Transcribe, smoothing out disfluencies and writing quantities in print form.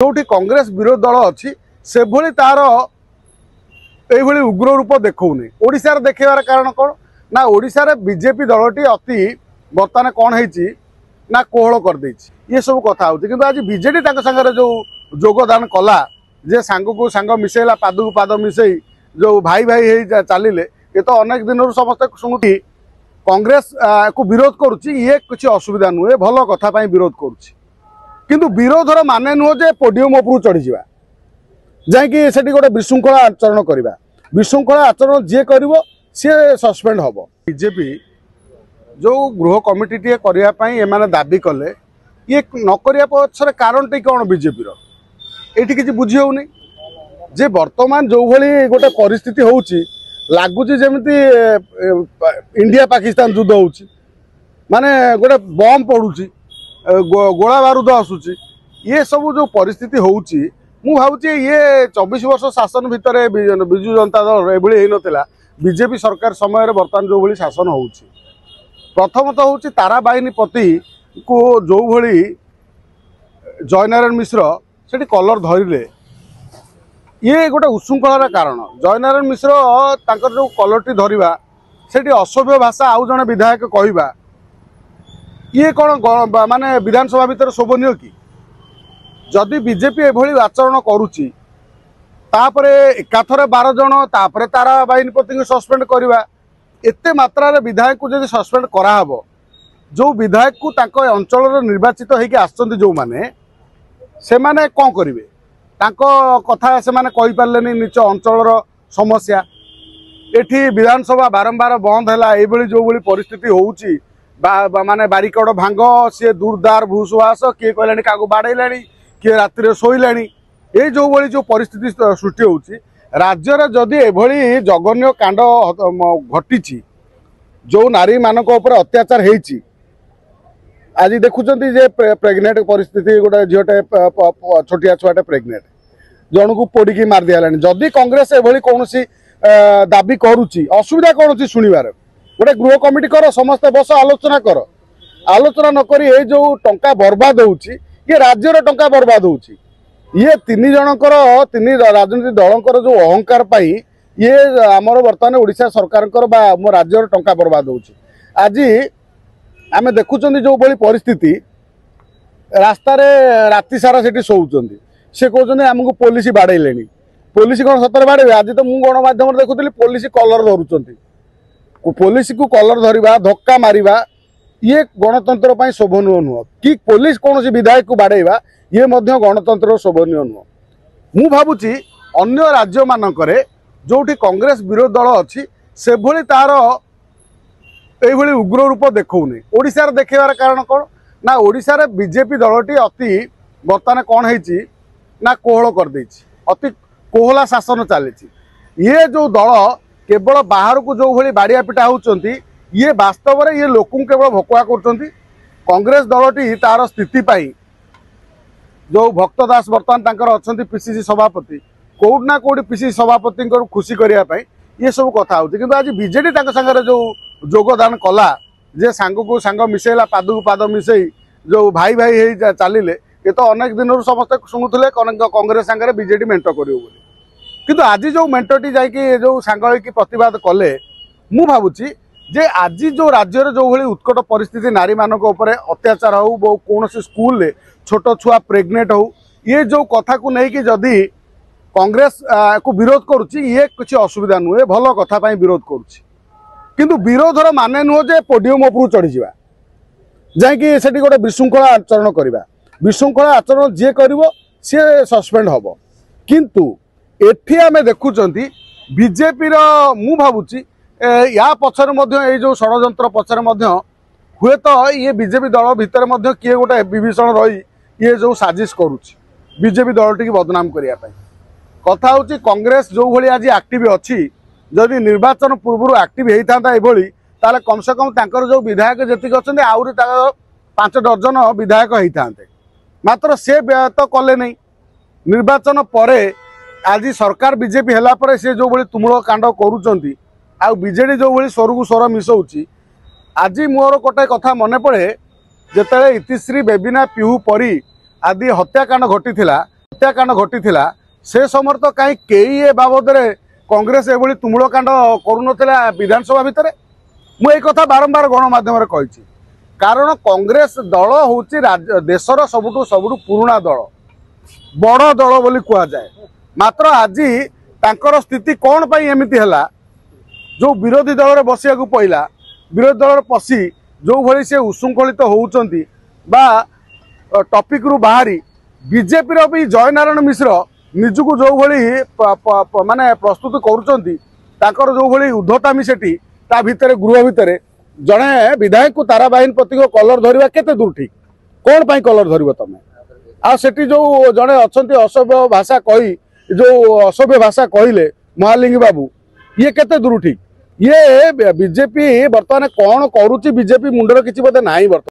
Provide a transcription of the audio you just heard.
जो कांग्रेस विरोध दल अच्छी से भली तार ये उग्र रूप देखौनी ओडिशार देखार कारण कौन ना ओडिशार बीजेपी दलटी अति बर्तमान कौन है ना कोहल कर ये सब कथा हो आज बीजेडी सागर जो योगदान कला जे सांग को सांग मिसेला पाद को पाद मिसई जो भाई भाई चलिए ये तो अनेक दिन समस्त शुणुती कांग्रेस को विरोध करुच्ची ये किसी असुविधा नुहे भल कथा विरोध करुच्ची किंतु विरोधर माने नुह जे पोडियम उपरू चढ़ी जा जाकि से गोटे विशृंखला आचरण करवा विशृंखला आचरण जी कर सी सस्पेंड हम बीजेपी जो गृह कमिटी टे करने दाबी कले ये नक पक्षर कारण टी कौन बीजेपी ये किसी बुझी होनी जे वर्तमान जो भली गोटे परिस्थिति होउची लागुची जेमिति इंडिया पाकिस्तान युद्ध होउची माने गोटे बम पड़ुची गोला बारूद आसूची ये सब जो परिस्थिति होउची मु भावुची ये 24 वर्ष शासन भितर बिजु जनता दल एभली हेई नथिला बीजेपी सरकार समय वर्तमान जो भली शासन होउची प्रथमतः होउची तारा बाहिनी पति को जो भली जयनारायण मिश्र सेठी कलर धरिले ये गोटे उशृंखलार कारण जयनारायण मिश्र तांकर जो कलरटी धरिबा सेठी असभ्य भाषा आउ जने विधायक कहवा ये कौन माने विधानसभा भितर शोभनीय कि जदि बीजेपी एभली आचरण करुच्ची तापरे एकाथरे 12 जन तापरे तारा बाहिनीपति सस्पेंड करवा एते मात्रा विधायक को जब सस्पेंड कराहब जो विधायक को तांको अंचल निर्वाचित होइके आछंती जो माने से माने कौन करिवे तांको कथा से माने कहि पारलेनी निच अंचल समस्या एठी विधानसभा बारंबार बंद हैला एभली जो भली परिस्थिति होउची माने बारिकड़ भांग सी दूरदार भूसुवास किए कहलानी क्या बाड़ेलानी किए राति शोलानी ये जो भली जो परिस्थिति सृष्टि होउची राज्यर जदि एभली जघन्य कांड घटी जो नारी मानक ऊपर अत्याचार होइची आज देखुंटे जे प्रेग्नेंट परिस्थिति गोटे झीटे छोटिया छुआटे प्रेग्नेंट जन को पोड़ी मार दिलानी जदि कांग्रेस एभली कौन दाबी करुच्ची असुविधा कौन अच्छी शुणवार गोटे गृह कमिटी कर समस्त बस आलोचना कर आलोचना नक ये जो टंका बर्बाद होउची ये राज्यर टंका बर्बाद होउची ये तीन जनकर तीन राजनीतिक दलकर जो अहंकार पाई ये आमर बर्तमान ओडिशा सरकार मो राज्यर टंका बर्बाद होउची आज आमे देखुचंदी जो बड़ी परिस्थिति रास्ता राति सारा सेठी शोउचंदी से कहउचंदी हमको पुलिस बाड़ेलेनी पुलिस कौन सतर बाड़े आज तो मु गणमाध्यम देखुली पुलिस कलर धरुचंती पुलिस को कलर धरिबा धक्का मारिबा ये गणतंत्र पई शोभनीय नुह कि पुलिस कौन विधायक को बाड़ेबा ये मध्य गणतंत्र शोभनीय नुह मु भावुची अन्य राज्य मानकरे जोठी कांग्रेस विरोध दल अच्छी से भली तार ये उग्र रूप देखौनी ओडिशार देखार कारण कौन ना ओडिशार बीजेपी दलटी अति बर्तमान कौन है ना कोहल कर अति कोहला शासन चली ये जो दल केवल बाहर को जो भली बाड़िया पिटा होती ये वास्तव में ये लोक केवल भकुआ कर कांग्रेस दलटी तार स्थिति पाई जो भक्त दास बर्तमान अच्छा पीसीसी सभापति कौटना कौटी पीसीसी सभापति खुशी करने ये सब कथा हो आज बीजेडी सागर जो योगदान कला जे सांग को सांग मिसेला पाद को पाद मिसई जो भाई भाई चलिए ये तो अनेक दिन समस्त शुणुले कांग्रेस सागर बीजेडी मेंट कर किंतु आज जो मेंटटी जाकि जो सांग प्रतिवाद कले मु भावुची जे आज जो राज्य जो भली उत्कट परिस्थिति नारी मानक ऊपर अत्याचार हो कौन स्कूल रे छोट छुआ प्रेग्नेंट हो ये जो कथा को लेकिन जदि कांग्रेस को विरोध करुच्ची ये किसी असुविधा नुहे भल कथा विरोध करुच्ची किंतु विरोधर माने नुह जे पोडियम उपरू चढ़ी जा जाकि से गोटे विशृंखला आचरण करवा विशृंखला आचरण जी कर सी सस्पेंड हम किंतु एठी आमे देखुचंती बीजेपी मु भावुची या पछर मध्य जो षड़यंत्र पछर मध्य हुए तो ये बीजेपी दल भितर मध्य किए गोटे विभीषण रही ये जो साजिश करुच्ची बीजेपी दल टी बदनाम करने कथा हूँ कांग्रेस जो भली आज एक्टिव अच्छी जदि निर्वाचन पूर्व एक्टिव होता है कम से कम तांकर जो विधायक जी अच्छा आहरी 5 दर्जन विधायक होता मात्र से तो कले नहीं निर्वाचन पर आज सरकार बीजेपी है से जो भली तुमुल कांड करुँच आ बीजेडी जो भली स्वर को स्वर मिसाऊँच आज मोर गोटे कथा मन पड़े जिते इतिश्री बेबिना पिहू परी आदि हत्याकांड घटी हत्याकांड घटी से समय तो कहीं कई ए बाबद कांग्रेस एभली तुमुल कांड करूनथिला विधानसभा भितर मुझे कथा बारंबार गणमाध्यम कही कारण कांग्रेस दल हूँ देशर सबुठु पुराणा दल बड़ दल बोली कह जाए मात्र आज तांकर स्थिति कौन पाई एमिति हला जो विरोधी दल में बसिया पड़ा विरोधी दल पशि जो भली से उशृंखलित होउचंती बा टॉपिक रु बाहरी बीजेपी भी जयनारायण मिश्र निजुक जो भली माने प्रस्तुत करुचंती तांकर जो भली उद्धतामी सेठी ता भितर गृह भितर जड़े विधायक को तारा बाहिनी प्रतीक कलर धरवा केते दूर ठीक कौन पाई कलर धरव तमें आ सेठी जो जड़े अच्छा असभ्य भाषा कही जो असभ्य भाषा कहले महालिंग बाबू ये केते दूर ठीक ये बीजेपी बर्तमान कौन करुच्ची बीजेपी मुंडर किसी बोधे ना बर्तमान।